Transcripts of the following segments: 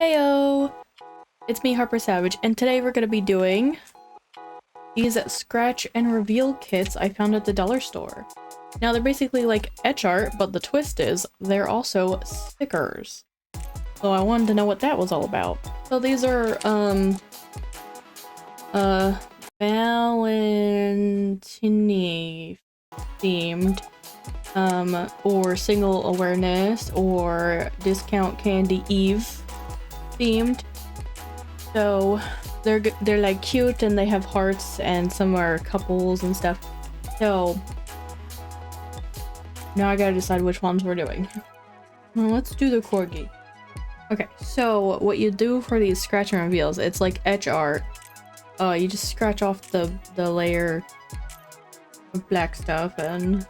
Heyo! It's me, Harper Savage, and today we're gonna be doing these scratch and reveal kits I found at the dollar store. Now they're basically like etch art, but the twist is they're also stickers. So I wanted to know what that was all about. So these are Valentine themed, or single awareness, or discount candy Eve themed. So they're like cute and they have hearts, and some are couples and stuff. So now I gotta decide which ones we're doing. Well, let's do the corgi. Okay, so what you do for these scratch and reveals, it's like etch art. You just scratch off the layer of black stuff, and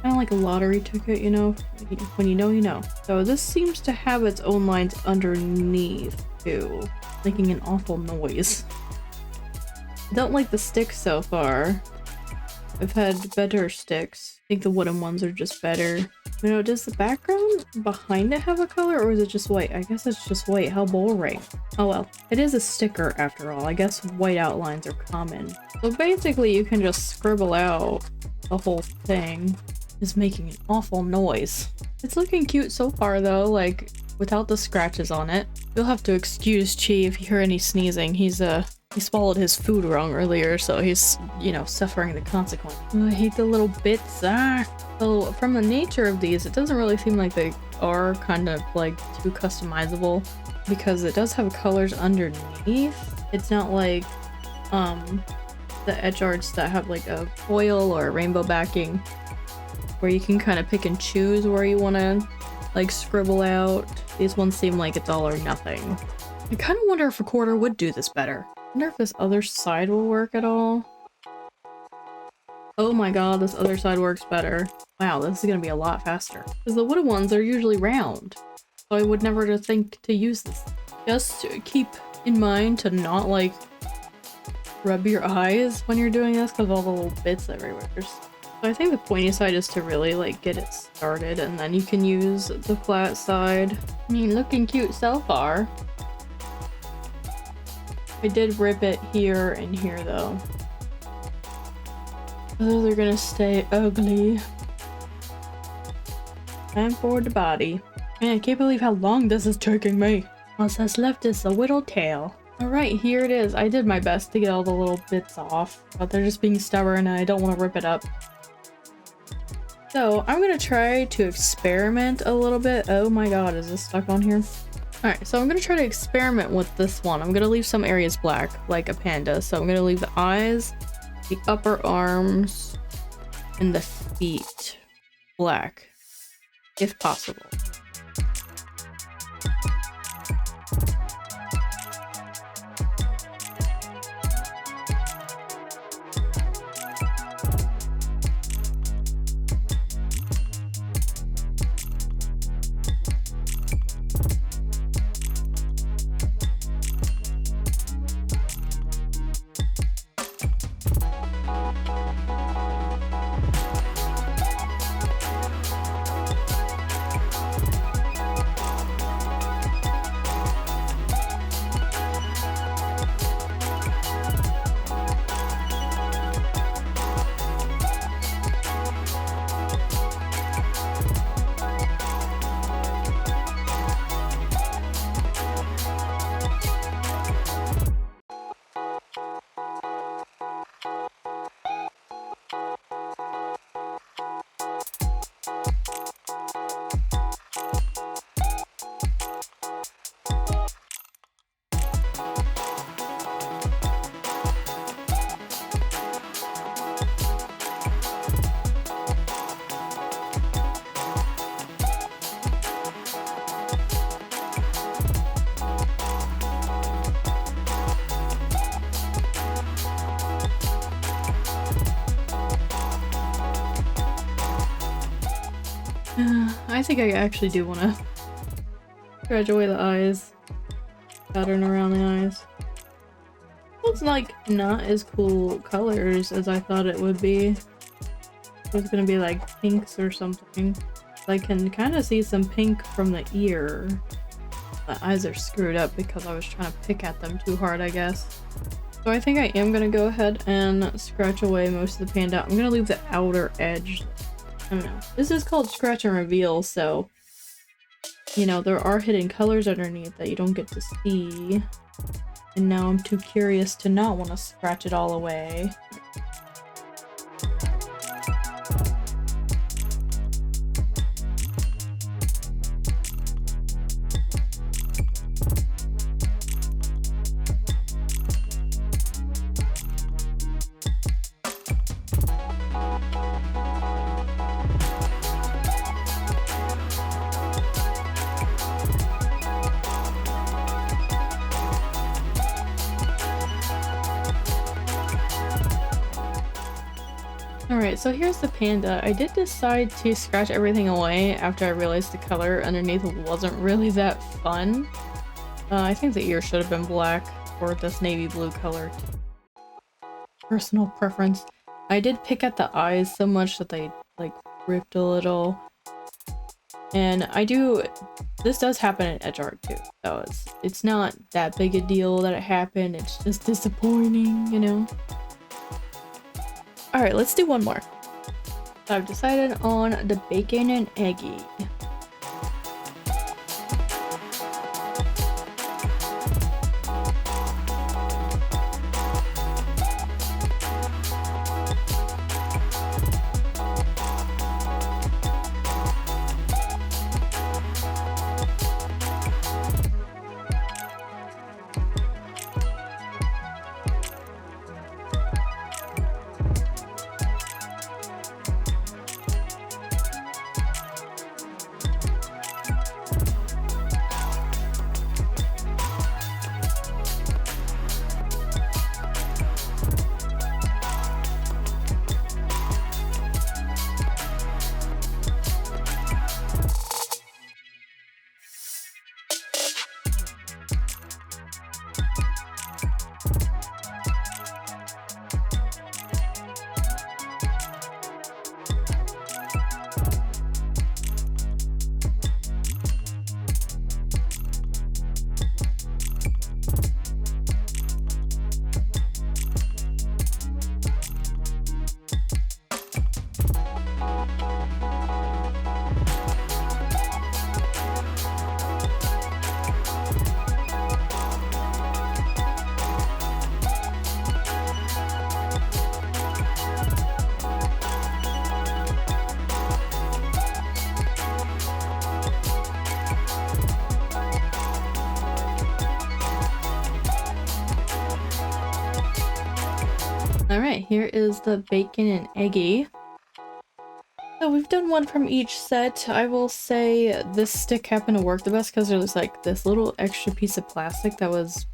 kind of like a lottery ticket, you know? When you know, you know. So this seems to have its own lines underneath too, making an awful noise. I don't like the sticks so far. I've had better sticks. I think the wooden ones are just better. You know, does the background behind it have a color, or is it just white? I guess it's just white. How boring. Oh well. It is a sticker after all. I guess white outlines are common. So basically you can just scribble out the whole thing. It's making an awful noise. It's looking cute so far though, like without the scratches on it. You'll have to excuse Chi if you hear any sneezing. He swallowed his food wrong earlier, so he's, you know, suffering the consequence. Oh, I hate the little bits. So from the nature of these, it doesn't really seem like they are kind of like too customizable, because it does have colors underneath. It's not like the etch arts that have like a foil or a rainbow backing, where you can kind of pick and choose where you want to like scribble out. These ones seem like it's all or nothing. I kind of wonder if a quarter would do this better. I wonder if this other side will work at all. Oh my god, this other side works better. Wow, this is gonna be a lot faster. Because the wooden ones are usually round, so I would never think to use this. Just keep in mind to not like rub your eyes when you're doing this, because all the little bits everywhere. So I think the pointy side is to really like get it started, and then you can use the flat side. I mean, looking cute so far. I did rip it here and here though. Those are gonna stay ugly. And for the body. Man, I can't believe how long this is taking me. All that's left is the whittle tail. Alright, here it is. I did my best to get all the little bits off, but they're just being stubborn and I don't want to rip it up. So I'm gonna try to experiment a little bit. Oh my god, is this stuck on here? Alright, so I'm gonna try to experiment with this one. I'm gonna leave some areas black, like a panda. So I'm gonna leave the eyes, the upper arms, and the feet black, if possible. I think I actually do want to scratch away the eyes, pattern around the eyes. Looks like not as cool colors as I thought it would be. It was gonna be like pinks or something. I can kind of see some pink from the ear. The eyes are screwed up because I was trying to pick at them too hard, I guess. So I think I am gonna go ahead and scratch away most of the panda. I'm gonna leave the outer edge. I don't know. This is called scratch and reveal, so you know, there are hidden colors underneath that you don't get to see. And now I'm too curious to not want to scratch it all away. Alright, so here's the panda. I did decide to scratch everything away after I realized the color underneath wasn't really that fun. I think the ear should have been black or this navy blue color. Personal preference. I did pick at the eyes so much that they like ripped a little. And this does happen in edge art too, so it's not that big a deal that it happened, it's just disappointing, you know? Alright, let's do one more. So I've decided on the bacon and eggy. Alright, here is the bacon and eggy. So we've done one from each set. I will say this stick happened to work the best because there's like this little extra piece of plastic that was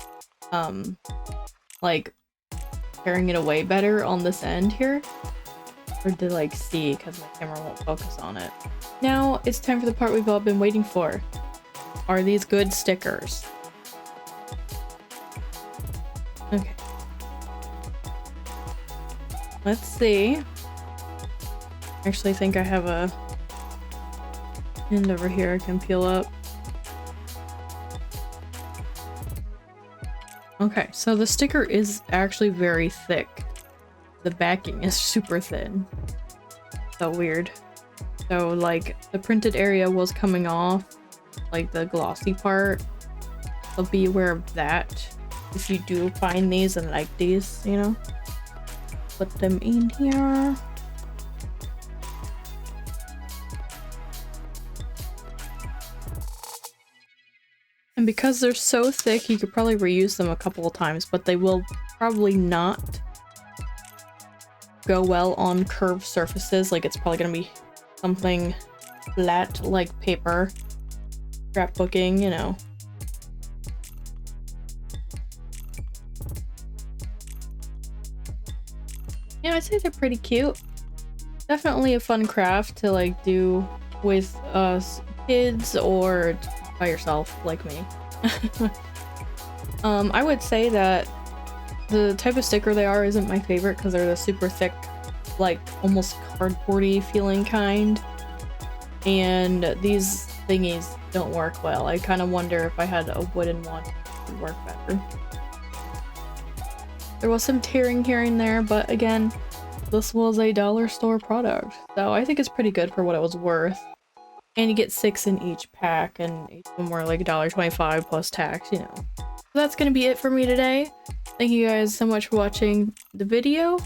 like carrying it away better on this end here. Hard to like see because my camera won't focus on it. Now it's time for the part we've all been waiting for. Are these good stickers? Okay. Let's see. I actually think I have a end over here I can peel up. Okay, so the sticker is actually very thick. The backing is super thin. So weird. So like the printed area was coming off, like the glossy part. So be aware of that if you do find these and like these, you know. Put them in here. And because they're so thick, you could probably reuse them a couple of times, but they will probably not go well on curved surfaces. Like it's probably gonna be something flat like paper. Scrapbooking, you know. Yeah, I'd say they're pretty cute. Definitely a fun craft to like do with kids or by yourself like me. I would say that the type of sticker they are isn't my favorite because they're the super thick, like almost cardboardy feeling kind. And these thingies don't work well. I kind of wonder if I had a wooden one, it would work better. There was some tearing here and there, but again, this was a dollar store product, so I think it's pretty good for what it was worth. And you get 6 in each pack, and each of them were like $1.25 plus tax, you know. So that's gonna be it for me today. Thank you guys so much for watching the video.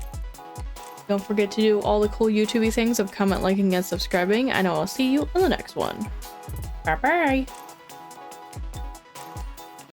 Don't forget to do all the cool YouTubey things of comment, liking, and subscribing, and I will see you in the next one. Bye bye!